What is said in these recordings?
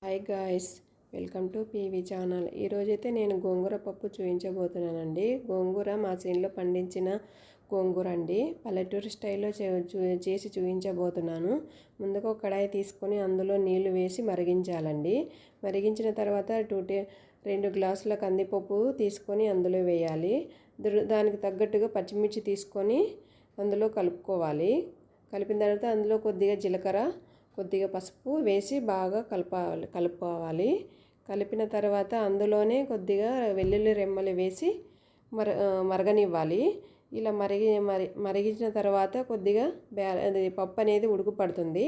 Hi guys, welcome to PV channel. ఈరోజైతే నేను గోంగూర పప్పు చూపించబోతున్నానండి. గోంగూర మా చేనులో పండించిన గోంగూర అండి. పల్లెటూరు స్టైల్లో చేసి చూపించబోతున్నాను. ముందుగా ఒక కడాయి తీసుకొని అందులో నీళ్లు వేసి మరిగించాలండి. మరిగించిన తర్వాత 2 గ్లాసుల కందిపప్పు తీసుకొని అందులో వేయాలి. దానికి తగ్గట్టుగా పచ్చిమిర్చి తీసుకొని అందులో కలుపుకోవాలి. కలిపిన తర్వాత అందులో కొద్దిగా జీలకర్ర, కొద్దిగా పసుపు వేసి బాగా కలుపుకోవాలి. కలిపిన తర్వాత అందులోనే కొద్దిగా వెల్లుల్లి రెమ్మలు వేసి మరగనివ్వాలి. ఇలా మరిగించిన తర్వాత కొద్దిగా అది పప్పు అనేది ఉడుకుపడుతుంది.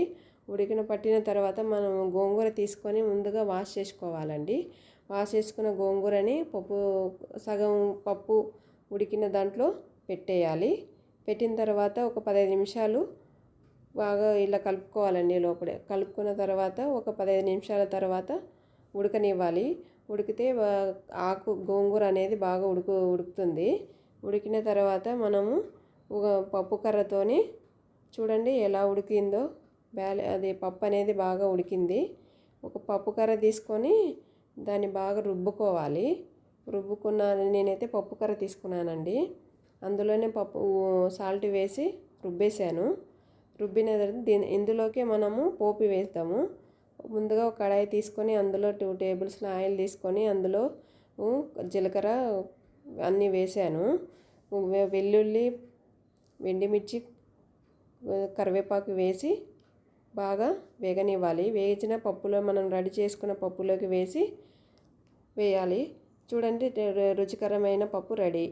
పట్టిన తర్వాత మనం గోంగూర తీసుకొని ముందుగా వాష్ చేసుకోవాలండి. వాష్ చేసుకున్న గోంగూరని సగం పప్పు ఉడికిన దాంట్లో పెట్టేయాలి. పెట్టిన తర్వాత ఒక 15 నిమిషాలు బాగా ఇలా కలుపుకోవాలండి. లోపలే కలుపుకున్న తర్వాత ఒక 15 నిమిషాల తర్వాత ఉడకనివ్వాలి. ఉడికితే గోంగూర అనేది బాగా ఉడుకుతుంది. ఉడికిన తర్వాత మనము ఒక పప్పు కర్రతోని చూడండి ఎలా ఉడికిందో. అది పప్పు అనేది బాగా ఉడికింది. ఒక పప్పు కర్ర తీసుకొని దాన్ని బాగా రుబ్బుకోవాలి. నేనైతే పప్పు కర్ర తీసుకున్నానండి. అందులోనే సాల్ట్ వేసి రుబ్బేశాను. రుబ్బిన తర్వాత ఇందులోకి మనము పోపు వేస్తాము. ముందుగా ఒక కడాయి తీసుకొని అందులో 2 టేబుల్ స్పూన్ ఆయిల్ తీసుకొని అందులో జీలకర్ర అన్నీ వేసాను. వెల్లుల్లి, ఎండుమిర్చి, కరివేపాకు వేసి బాగా వేగనివ్వాలి. వేయించిన పప్పులో మనం రెడీ చేసుకున్న పప్పులోకి వేయాలి. చూడండి, రుచికరమైన పప్పు రెడీ.